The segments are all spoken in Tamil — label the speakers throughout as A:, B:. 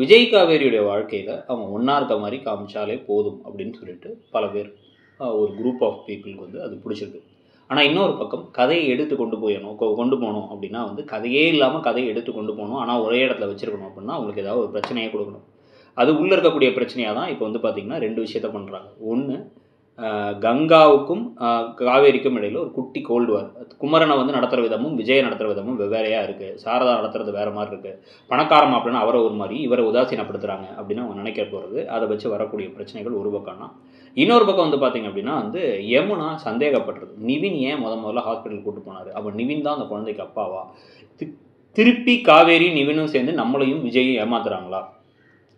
A: விஜய் காவேரியுடைய வாழ்க்கையில் அவங்க ஒன்றா இருக்க மாதிரி காமிச்சாலே போதும் அப்படின்னு சொல்லிட்டு பல பேர் ஒரு குரூப் ஆஃப் பீப்புளுக்கு வந்து அது பிடிச்சிருக்கு. ஆனால் இன்னொரு பக்கம் கதையை எடுத்து கொண்டு போகணும் அப்படின்னா வந்து கதையே இல்லாமல் கதையை எடுத்து கொண்டு போகணும், ஆனால் ஒரே இடத்துல வச்சுருக்கணும் அப்படின்னா அவங்களுக்கு ஏதாவது ஒரு பிரச்சனையே கொடுக்கணும். அது உள்ளே இருக்கக்கூடிய பிரச்சனையாக தான் இப்போ வந்து பார்த்திங்கன்னா 2 விஷயத்த பண்ணுறாங்க. ஒன்று, கங்காவுக்கும் காவேரிக்கும் இடையில் ஒரு குட்டி கோல்டு வார். குமரனை வந்து நடத்துகிற விதமும் விஜயை நடத்துகிற விதமும் வெவ்வேறையாக இருக்குது. சாரதா நடத்துறது வேறு மாதிரி இருக்குது. பணக்கார மாப்பிள்ளைன்னா அவரை ஒரு மாதிரி இவரை உதாசீனப்படுத்துகிறாங்க அப்படின்னு அவங்க நினைக்க போகிறது. அதை வச்சு வரக்கூடிய பிரச்சனைகள் ஒரு பக்கம்னா, இன்னொரு பக்கம் வந்து பார்த்திங்க அப்படின்னா வந்து யமுனா சந்தேகப்படுறது. நிவின் ஏன் முதல்ல ஹாஸ்பிட்டல் கூட்டு போனார், அப்போ நிவின் தான் அந்த குழந்தைக்கு அப்பாவா, திருப்பி காவேரி நிவினும் சேர்ந்து நம்மளையும் விஜயும் ஏமாத்துறாங்களா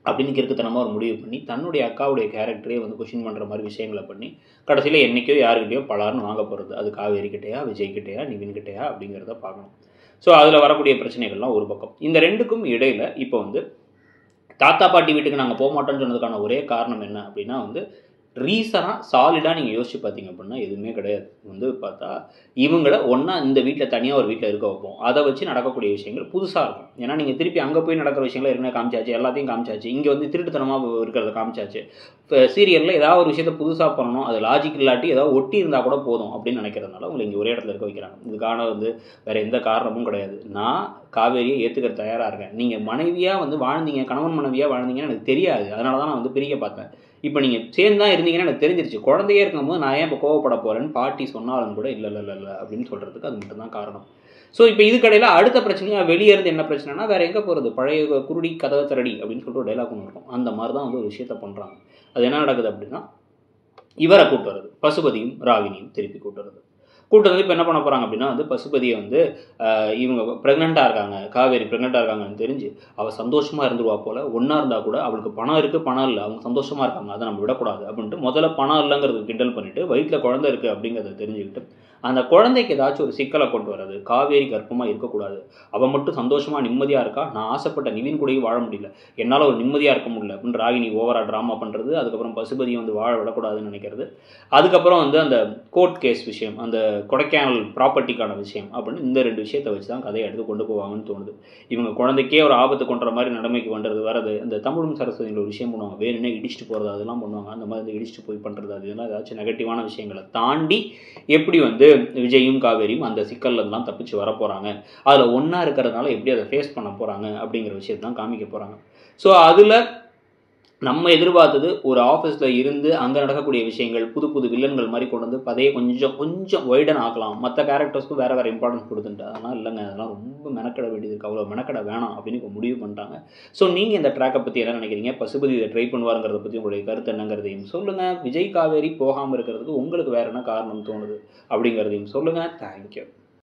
A: அப்படின்னு கிறுக்குத்தனமாக ஒரு முடிவு பண்ணி தன்னுடைய அக்காவுடைய கேரக்டரே வந்து கொஷின் பண்ணுற மாதிரி விஷயங்களை பண்ணி கடைசியில் என்றைக்கோ யாருக்கிட்டையோ பலார்னு வாங்க போகிறது. அது காவேரி கிட்டையா, விஜய் கிட்டையா, நிவின் கிட்டையா அப்படிங்கிறத பார்க்கணும். ஸோ அதில் வரக்கூடிய பிரச்சனைகள்லாம் ஒரு பக்கம். இந்த ரெண்டுக்கும் இடையில் இப்போ வந்து தாத்தா பாட்டி வீட்டுக்கு நாங்கள் போக மாட்டோம்னு சொன்னதுக்கான ஒரே காரணம் என்ன அப்படின்னா வந்து ரீசனாக சாலிடாக நீங்கள் யோசிச்சு பார்த்தீங்க அப்படின்னா எதுவுமே கிடையாது. வந்து பார்த்தா இவங்கள ஒன்றா இந்த வீட்டில் தனியாக ஒரு வீட்டில் இருக்க வைப்போம், அதை வச்சு நடக்கக்கூடிய விஷயங்கள் புதுசாக இருக்கும். ஏன்னா நீங்கள் திருப்பி அங்கே போய் நடக்கிற விஷயங்கள் ஏற்கனவே காமிச்சாச்சு, எல்லாத்தையும் காமிச்சாச்சு. இங்கே வந்து திருட்டுத்தனமாக இருக்கிறத காமிச்சாச்சு. இப்போ சீரியலில் ஏதாவது ஒரு விஷயத்தை புதுசாக பண்ணணும், அது லாஜிக் இல்லாட்டி ஏதாவது ஒட்டி இருந்தால் கூட போதும் அப்படின்னு நினைக்கிறதுனால உங்களை இங்கே ஒரே இடத்துல இருக்க வைக்கிறாங்க. இதுக்கான வந்து வேறு எந்த காரணமும் கிடையாது. நான் காவேரியை ஏற்றுக்கிற தயாராக இருக்கேன். நீங்கள் மனைவியாக வந்து வாழ்ந்தீங்க, கணவன் மனைவியாக வாழ்ந்தீங்கன்னு எனக்கு தெரியாது, அதனால தான் நான் வந்து பிரிக்க பார்த்தேன். இப்போ நீங்கள் சேர்ந்து தான் இருந்தீங்கன்னு எனக்கு தெரிஞ்சிருச்சு. குழந்தையே இருக்கும்போது நான் ஏன் இப்போ கோவப்பட போகிறேன்னு பாட்டி சொன்னாலும் கூட இல்லை அப்படின்னு சொல்கிறதுக்கு அது மட்டும்தான் காரணம். ஸோ இப்போ இதுக்கடையில் அடுத்த பிரச்சனையாக வெளியே இருந்து என்ன பிரச்சனைனா வேறு எங்கே போகிறது, பழைய குருடி கதவை திரடி அப்படின்னு சொல்லிட்டு ஒரு டைலாக் ஒன்று இருக்கும். அந்த மாதிரி தான் வந்து ஒரு விஷயத்த பண்ணுறாங்க. அது என்ன நடக்குது அப்படின்னா இவரை கூட்டு வர்றது, பசுபதியும் ராகினியும் திருப்பி கூட்டு வர்றது. கூட்டு வந்து இப்போ என்ன பண்ண போகிறாங்க அப்படின்னா வந்து பசுபதியை வந்து இவங்க ப்ரெக்னெண்ட்டாக இருக்காங்க, காவேரி ப்ரெக்னெண்ட்டாக இருக்காங்கன்னு தெரிஞ்சு அவள் சந்தோஷமாக இருந்துருவா போல். ஒன்றா இருந்தால் கூட அவளுக்கு பணம் இருக்குது, பணம் இல்லை, அவங்க சந்தோஷமாக இருக்காங்க, அதை நம்ம விடக்கூடாது அப்படின்ட்டு முதல்ல பணம் இல்லைங்கிறது கிண்டல் பண்ணிவிட்டு வயிற்றில் குழந்தை இருக்குது அப்படிங்கிறத தெரிஞ்சுக்கிட்டு அந்த குழந்தைக்கு ஏதாச்சும் ஒரு சிக்கலை கொண்டு வர்றது. காவேரி கர்ப்பமாக இருக்கக்கூடாது, அவள் மட்டும் சந்தோஷமாக நிம்மதியாக இருக்கா, நான் ஆசைப்பட்ட நிவின் கூடயும் வாழ முடியல, என்னால் ஒரு நிம்மதியாக இருக்க முடியல அப்படின்னு ராகினி ஓவராக ட்ராமா பண்ணுறது. அதுக்கப்புறம் பசுபதியை வந்து வாழ விடக்கூடாதுன்னு நினைக்கிறது. அதுக்கப்புறம் வந்து அந்த கோர்ட் கேஸ் விஷயம், அந்த கொடைக்கானல் ப்ராப்பர்ட்டிக்கான விஷயம் அப்படின்னு இந்த 2 விஷயத்தை வச்சு தான் கதையை எடுத்து கொண்டு போவாங்கன்னு தோணுது. இவங்க குழந்தைக்கே ஒரு ஆபத்து கொண்டுற மாதிரி நிலைமைக்கு வந்துறது வரது. இந்த தமிழும் சரஸ்வதியில் ஒரு விஷயம் பண்ணுவாங்க, வேணுன்னே இடிச்சுட்டு போகிறது, அதெல்லாம் பண்ணுவாங்க. அந்த மாதிரி இடிச்சுட்டு போய் பண்ணுறது, அது இதெல்லாம் ஏதாச்சும் நெகட்டிவான விஷயங்களை தாண்டி எப்படி வந்து விஜயும் காவேரியும் அந்த சிக்கல்லாம் தப்பிச்சு வர போகிறாங்க, அதில் ஒன்றா இருக்கிறதுனால எப்படி அதை ஃபேஸ் பண்ண போகிறாங்க அப்படிங்கிற விஷயத்தை தான் காமிக்க போகிறாங்க. ஸோ அதில் நம்ம எதிர்பார்த்தது ஒரு ஆஃபீஸில் இருந்து அங்கே நடக்கக்கூடிய விஷயங்கள் புது புது வில்லன்கள் மாதிரி கொண்டு வந்து கதையை கொஞ்சம் வைடன் ஆக்கலாம், மற்ற கேரக்டர்ஸ்க்கும் வேறு இம்பார்ட்டன்ஸ் கொடுத்துட்டு. அதெல்லாம் இல்லைங்க, அதெல்லாம் ரொம்ப மெனக்கட வேண்டியது இருக்குது, அவ்வளோ மெனக்கட வேணாம் அப்படின்னு இப்போ முடிவு பண்ணிட்டாங்க. ஸோ நீங்கள் இந்த ட்ராக்கை பற்றி என்ன நினைக்கிறீங்க, பசுபதி இதை ட்ரை பண்ணுவாருங்கிறத பற்றி உங்களுடைய கருத்து என்னங்கிறதையும் சொல்லுங்கள். விஜய் காவேரி போகாமல் இருக்கிறதுக்கு உங்களுக்கு வேறு என்ன காரணம் தோணுது அப்படிங்கிறதையும் சொல்லுங்கள். தேங்க்யூ.